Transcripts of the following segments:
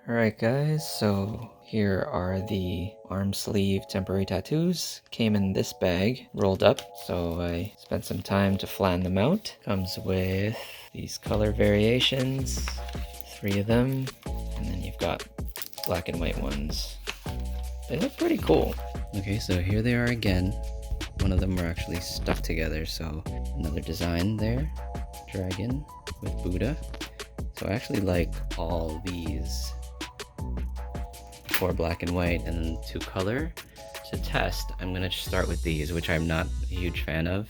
Alright guys, so here are the arm sleeve temporary tattoos. Came in this bag, rolled up, so I spent some time to flatten them out. Comes with these color variations, 3 of them, and then you've got black and white ones. They look pretty cool. Okay, so here they are again. One of them were actually stuck together, so another design there. Dragon with Buddha. So I actually like all these. 4 black and white and then 2 color. To test, I'm gonna start with these, which I'm not a huge fan of.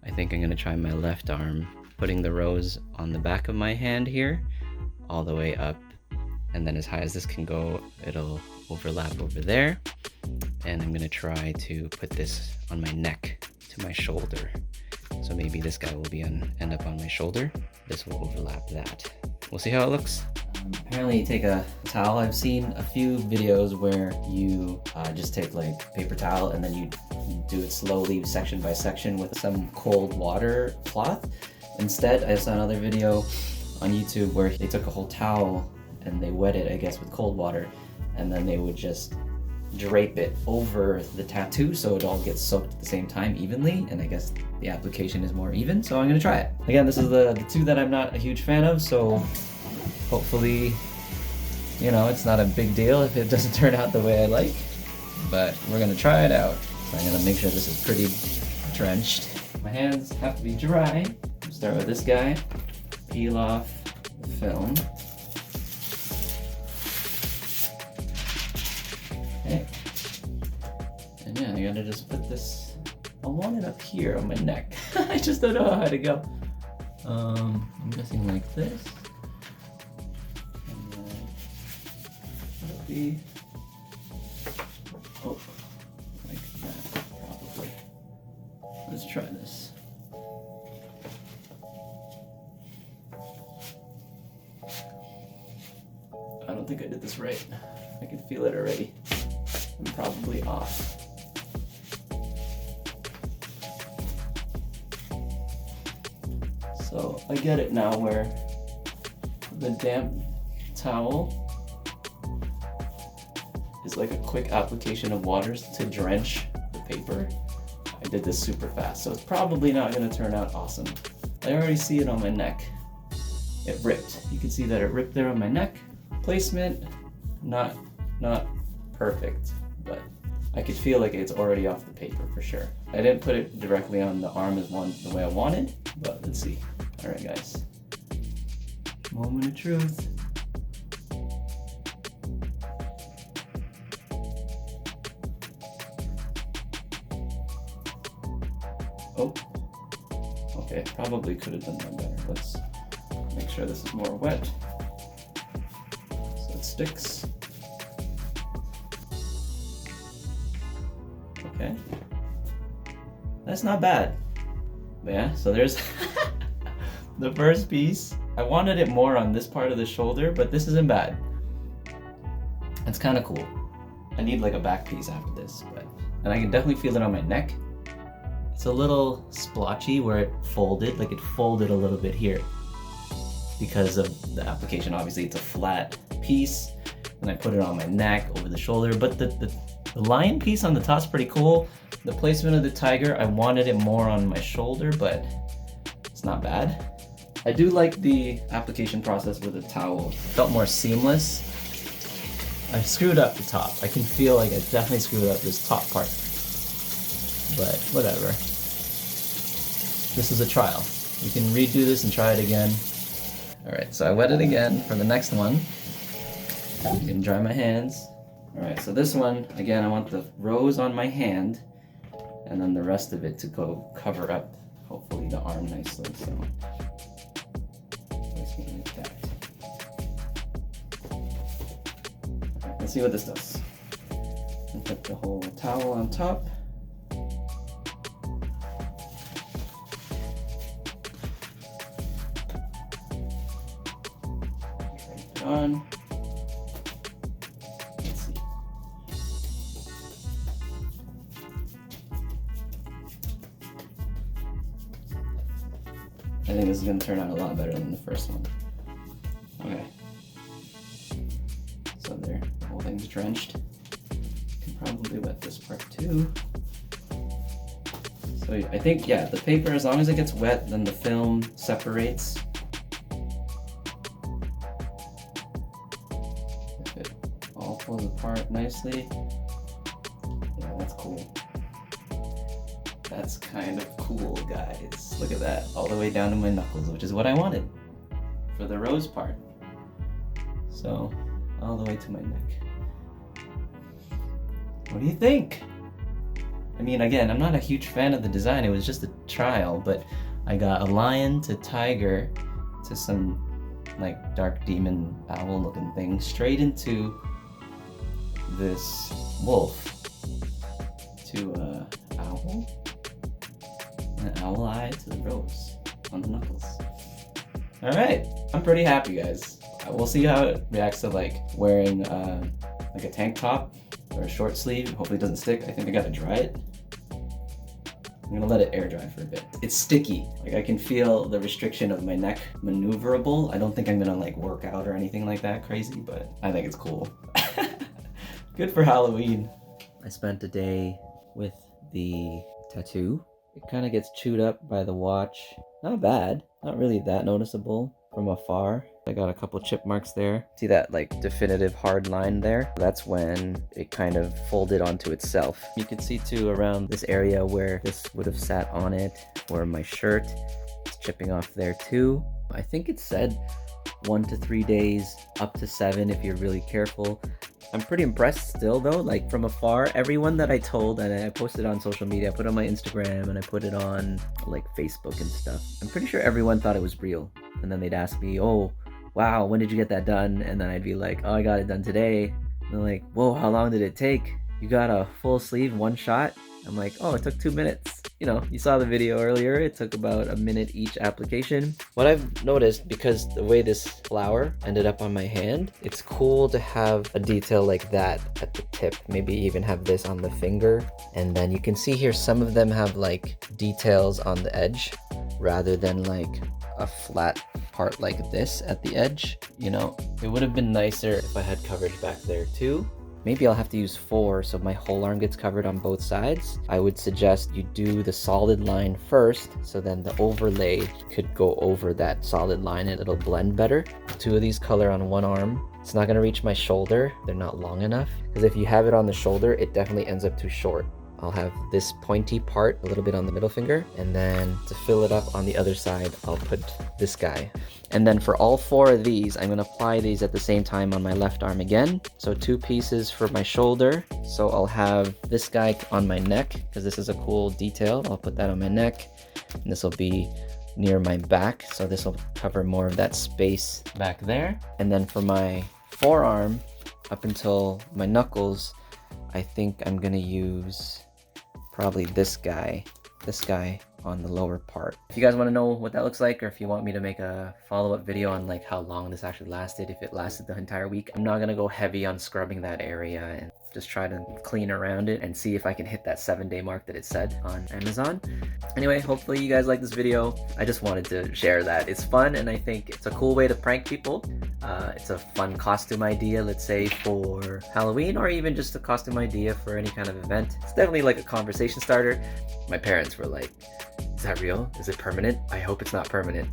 I think I'm gonna try my left arm, putting the rose on the back of my hand here, all the way up, and then as high as this can go, it'll overlap over there. And I'm gonna try to put this on my neck to my shoulder. So maybe this guy will be end up on my shoulder. This will overlap that. We'll see how it looks. Apparently you take a towel. I've seen a few videos where you just take like paper towel and then you do it slowly section by section with some cold water cloth. Instead, I saw another video on YouTube where they took a whole towel and they wet it, I guess, with cold water, and then they would just drape it over the tattoo so it all gets soaked at the same time evenly, and I guess the application is more even, so I'm gonna try it. Again, this is the 2 that I'm not a huge fan of, so hopefully, you know, it's not a big deal if it doesn't turn out the way I like, but we're gonna try it out. So I'm gonna make sure this is pretty drenched. My hands have to be dry. Start with this guy, peel off the film. Okay. And yeah, I gotta just put this, I want it up here on my neck. I just don't know how to go. I'm guessing like this. And then it'll be, oh, like that, probably. Let's try this. I don't think I did this right. I can feel it already. I'm probably off. So I get it now where the damp towel is like a quick application of water to drench the paper. I did this super fast, so it's probably not gonna turn out awesome. I already see it on my neck. It ripped. You can see that it ripped there on my neck. Placement, not perfect, but I could feel like it's already off the paper for sure. I didn't put it directly on the arm the way I wanted, but let's see. All right, guys. Moment of truth. Oh, okay, probably could have done that better. Let's make sure this is more wet so it sticks. Okay, that's not bad. But yeah, so there's the first piece. I wanted it more on this part of the shoulder, but this isn't bad. It's kind of cool. I need like a back piece after this, and I can definitely feel it on my neck. It's a little splotchy where it folded, like it folded a little bit here because of the application. Obviously it's a flat piece, and I put it on my neck over the shoulder, but the lion piece on the top is pretty cool. The placement of the tiger, I wanted it more on my shoulder, but it's not bad. I do like the application process with the towel. It felt more seamless. I screwed up the top. I can feel like I definitely screwed up this top part, but whatever. This is a trial. You can redo this and try it again. All right, so I wet it again for the next one. I'm gonna dry my hands. All right, so this one, again, I want the rose on my hand and then the rest of it to go cover up, hopefully, the arm nicely. So like that. All right, let's see what this does. I'll put the whole towel on top. Turn it on. I think this is going to turn out a lot better than the first one. Okay. Everything's drenched. Can probably wet this part too. So I think, yeah, the paper, as long as it gets wet, then the film separates. If it all pulls apart nicely. Yeah, that's cool. That's kind of cool, guys. Look at that, all the way down to my knuckles, which is what I wanted for the rose part. So, all the way to my neck. What do you think? I mean, again, I'm not a huge fan of the design. It was just a trial, but I got a lion to tiger to some like dark demon owl looking thing straight into this wolf to owl. An owl eye to the rose on the knuckles. All right, I'm pretty happy, guys. We'll see how it reacts to like wearing like a tank top or a short sleeve. Hopefully it doesn't stick. I think I gotta dry it. I'm gonna let it air dry for a bit. It's sticky. Like I can feel the restriction of my neck maneuverable. I don't think I'm gonna like work out or anything like that crazy, but I think it's cool. Good for Halloween. I spent a day with the tattoo. It kind of gets chewed up by the watch. Not bad, not really that noticeable from afar. I got a couple chip marks there. See that like definitive hard line there? That's when it kind of folded onto itself. You can see too around this area where this would have sat on it, or my shirt. It's chipping off there too. I think it said 1 to 3 days, up to 7 if you're really careful. I'm pretty impressed still though, like from afar, everyone that I told, and I posted on social media, I put it on my Instagram and I put it on like Facebook and stuff. I'm pretty sure everyone thought it was real. And then they'd ask me, oh, wow, when did you get that done? And then I'd be like, oh, I got it done today. And they're like, whoa, how long did it take? You got a full sleeve, one shot? I'm like, oh, it took 2 minutes. You know, you saw the video earlier, it took about a minute each application. What I've noticed, because the way this flower ended up on my hand, it's cool to have a detail like that at the tip. Maybe even have this on the finger. And then you can see here, some of them have like details on the edge rather than like a flat part like this at the edge. You know, it would have been nicer if I had coverage back there too. Maybe I'll have to use 4 so my whole arm gets covered on both sides. I would suggest you do the solid line first, so then the overlay could go over that solid line and it'll blend better. 2 of these color on one arm. It's not gonna reach my shoulder. They're not long enough. Because if you have it on the shoulder, it definitely ends up too short. I'll have this pointy part a little bit on the middle finger, and then to fill it up on the other side, I'll put this guy. And then for all 4 of these, I'm gonna apply these at the same time on my left arm again. So 2 pieces for my shoulder. So I'll have this guy on my neck, because this is a cool detail. I'll put that on my neck, and this will be near my back. So this will cover more of that space back there. And then for my forearm, up until my knuckles, I think I'm gonna use probably this guy on the lower part. If you guys want to know what that looks like, or if you want me to make a follow-up video on like how long this actually lasted, if it lasted the entire week, I'm not gonna go heavy on scrubbing that area and just try to clean around it and see if I can hit that 7-day mark that it said on Amazon. Anyway, hopefully you guys like this video. I just wanted to share that. It's fun, and I think it's a cool way to prank people. It's a fun costume idea, let's say for Halloween, or even just a costume idea for any kind of event. It's definitely like a conversation starter. My parents were like, is that real? Is it permanent? I hope it's not permanent.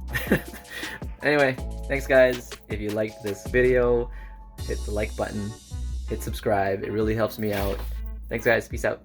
Anyway, thanks guys. If you liked this video, hit the like button, hit subscribe. It really helps me out. Thanks guys, peace out.